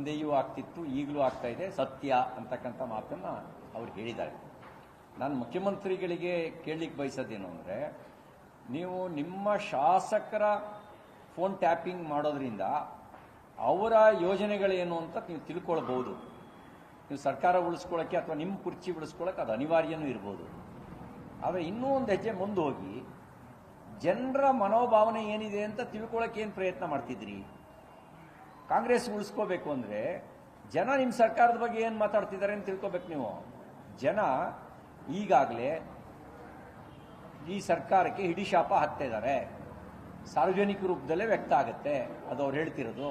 ಹಿಂದೆಯೂ ಆಗ್ತಿತ್ತು, ಈಗಲೂ ಆಗ್ತಾ ಇದೆ, ಸತ್ಯ ಅಂತಕ್ಕಂಥ ಮಾತನ್ನು ಅವ್ರು ಹೇಳಿದ್ದಾರೆ. ನಾನು ಮುಖ್ಯಮಂತ್ರಿಗಳಿಗೆ ಕೇಳಲಿಕ್ಕೆ ಬಯಸೋದೇನು ಅಂದರೆ, ನೀವು ನಿಮ್ಮ ಶಾಸಕರ ಫೋನ್ ಟ್ಯಾಪಿಂಗ್ ಮಾಡೋದ್ರಿಂದ ಅವರ ಯೋಜನೆಗಳೇನು ಅಂತ ನೀವು ತಿಳ್ಕೊಳ್ಬಹುದು. ನೀವು ಸರ್ಕಾರ ಉಳಿಸ್ಕೊಳ್ಳೋಕ್ಕೆ ಅಥವಾ ನಿಮ್ಮ ಕುರ್ಚಿ ಉಳಿಸ್ಕೊಳ್ಳೋಕೆ ಅದು ಅನಿವಾರ್ಯನೂ ಇರ್ಬೋದು. ಆದರೆ ಇನ್ನೂ ಒಂದು ಹೆಜ್ಜೆ ಮುಂದೆ ಹೋಗಿ ಜನರ ಮನೋಭಾವನೆ ಏನಿದೆ ಅಂತ ತಿಳ್ಕೊಳ್ಳೋಕೆ ಏನು ಪ್ರಯತ್ನ ಮಾಡ್ತಿದ್ರಿ? ಕಾಂಗ್ರೆಸ್ ಉಳಿಸ್ಕೋಬೇಕು ಅಂದರೆ ಜನ ನಿಮ್ಮ ಸರ್ಕಾರದ ಬಗ್ಗೆ ಏನು ಮಾತಾಡ್ತಿದ್ದಾರೆ ಅಂತ ತಿಳ್ಕೊಬೇಕು ನೀವು. ಜನ ಈಗಾಗಲೇ ಈ ಸರ್ಕಾರಕ್ಕೆ ಹಿಡಿಶಾಪ ಹಾಕ್ತಾ ಇದ್ದಾರೆ. ಸಾರ್ವಜನಿಕ ರೂಪದಲ್ಲೇ ವ್ಯಕ್ತ ಆಗುತ್ತೆ ಅದು ಅವ್ರು ಹೇಳ್ತಿರೋದು.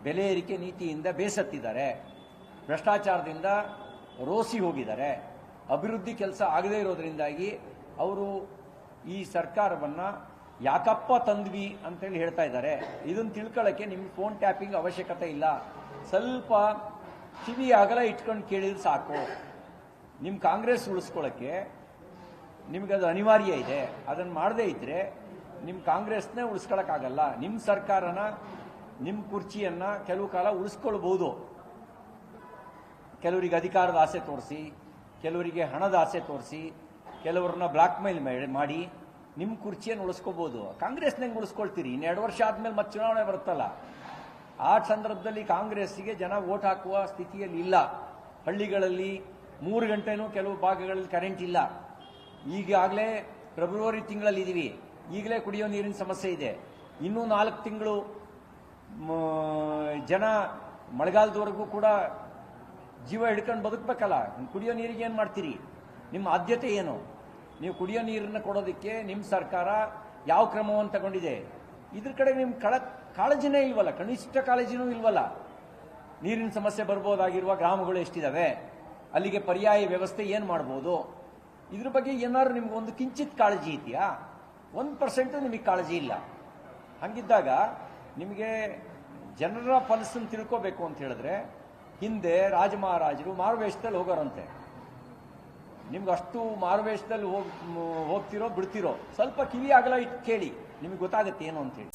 ಬೆಲೆ ಏರಿಕೆ ನೀತಿಯಿಂದ ಬೇಸತ್ತಿದ್ದಾರೆ, ಭ್ರಷ್ಟಾಚಾರದಿಂದ ರೋಸಿ ಹೋಗಿದ್ದಾರೆ, ಅಭಿವೃದ್ಧಿ ಕೆಲಸ ಆಗದೇ ಇರೋದ್ರಿಂದಾಗಿ ಅವರು ಈ ಸರ್ಕಾರವನ್ನು ಯಾಕಪ್ಪ ತಂದ್ವಿ ಅಂತೇಳಿ ಹೇಳ್ತಾ ಇದ್ದಾರೆ. ಇದನ್ನು ತಿಳ್ಕೊಳ್ಳೋಕ್ಕೆ ನಿಮ್ಗೆ ಫೋನ್ ಟ್ಯಾಪಿಂಗ್ ಅವಶ್ಯಕತೆ ಇಲ್ಲ. ಸ್ವಲ್ಪ ಕಿವಿ ಅಗಲ ಇಟ್ಕೊಂಡು ಕೇಳಿದ್ರೆ ಸಾಕು. ನಿಮ್ಮ ಕಾಂಗ್ರೆಸ್ ಉಳಿಸ್ಕೊಳ್ಳೋಕ್ಕೆ ನಿಮಗದು ಅನಿವಾರ್ಯ ಇದೆ. ಅದನ್ನು ಮಾಡದೇ ಇದ್ದರೆ ನಿಮ್ಮ ಕಾಂಗ್ರೆಸ್ನೇ ಉಳಿಸ್ಕೊಳ್ಳೋಕ್ಕಾಗಲ್ಲ. ನಿಮ್ಮ ಸರ್ಕಾರನ, ನಿಮ್ಮ ಕುರ್ಚಿಯನ್ನು ಕೆಲವು ಕಾಲ ಉಳಿಸ್ಕೊಳ್ಬೋದು. ಕೆಲವರಿಗೆ ಅಧಿಕಾರದ ಆಸೆ ತೋರಿಸಿ, ಕೆಲವರಿಗೆ ಹಣದ ಆಸೆ ತೋರಿಸಿ, ಕೆಲವ್ರನ್ನ ಬ್ಲಾಕ್ ಮೇಲ್ ಮಾಡಿ ನಿಮ್ಮ ಕುರ್ಚಿಯನ್ನು ಉಳಿಸ್ಕೋಬೋದು. ಕಾಂಗ್ರೆಸ್ನಂಗೆ ಉಳಿಸ್ಕೊಳ್ತೀರಿ. 2 ವರ್ಷ ಆದಮೇಲೆ ಮತ್ತೆ ಚುನಾವಣೆ ಬರುತ್ತಲ್ಲ, ಆ ಸಂದರ್ಭದಲ್ಲಿ ಕಾಂಗ್ರೆಸ್ಸಿಗೆ ಜನ ವೋಟ್ ಹಾಕುವ ಸ್ಥಿತಿಯಲ್ಲಿ ಇಲ್ಲ. ಹಳ್ಳಿಗಳಲ್ಲಿ 3 ಗಂಟೆನೂ ಕೆಲವು ಭಾಗಗಳಲ್ಲಿ ಕರೆಂಟ್ ಇಲ್ಲ. ಈಗಾಗಲೇ ಫೆಬ್ರವರಿ ತಿಂಗಳಲ್ಲಿ ಇದ್ದೀವಿ, ಈಗಲೇ ಕುಡಿಯೋ ನೀರಿನ ಸಮಸ್ಯೆ ಇದೆ. ಇನ್ನೂ 4 ತಿಂಗಳು ಜನ ಮಳೆಗಾಲದವರೆಗೂ ಕೂಡ ಜೀವ ಹಿಡ್ಕೊಂಡು ಬದುಕಬೇಕಲ್ಲ. ಕುಡಿಯೋ ನೀರಿಗೆ ಏನು ಮಾಡ್ತೀರಿ? ನಿಮ್ಮ ಆದ್ಯತೆ ಏನು? ನೀವು ಕುಡಿಯೋ ನೀರನ್ನು ಕೊಡೋದಕ್ಕೆ ನಿಮ್ಮ ಸರ್ಕಾರ ಯಾವ ಕ್ರಮವನ್ನು ತಗೊಂಡಿದೆ? ಇದ್ರ ಕಡೆ ನಿಮ್ಮ ಕಾಳಜಿನೇ ಇಲ್ವಲ್ಲ, ಕನಿಷ್ಠ ಕಾಳಜಿನೂ ಇಲ್ವಲ್ಲ. ನೀರಿನ ಸಮಸ್ಯೆ ಬರ್ಬೋದಾಗಿರುವ ಗ್ರಾಮಗಳು ಎಷ್ಟಿದ್ದಾವೆ, ಅಲ್ಲಿಗೆ ಪರ್ಯಾಯ ವ್ಯವಸ್ಥೆ ಏನು ಮಾಡ್ಬೋದು, ಇದ್ರ ಬಗ್ಗೆ ಏನಾದ್ರು ನಿಮ್ಗೆ ಒಂದು ಕಿಂಚಿತ್ ಕಾಳಜಿ ಇದೆಯಾ? 1% ನಿಮಗೆ ಕಾಳಜಿ ಇಲ್ಲ. ಹಂಗಿದ್ದಾಗ ನಿಮಗೆ ಜನರ ಪಲ್ಸನ್ನು ತಿಳ್ಕೋಬೇಕು ಅಂತ ಹೇಳಿದ್ರೆ, ಹಿಂದೆ ರಾಜ ಮಹಾರಾಜರು ಮಾರುವೇಷದಲ್ಲಿ ಹೋಗೋರಂತೆ. ನಿಮ್ಗೆ ಅಷ್ಟು ಮಾರುವೇಷದಲ್ಲಿ ಹೋಗ್ತಿರೋ ಬಿಡ್ತಿರೋ ಸ್ವಲ್ಪ ಕಿವಿ ಆಗಲ್ಲ ಇಟ್ಟು ಕೇಳಿ, ನಿಮಗೆ ಗೊತ್ತಾಗುತ್ತೆ ಏನು ಅಂತೇಳಿ.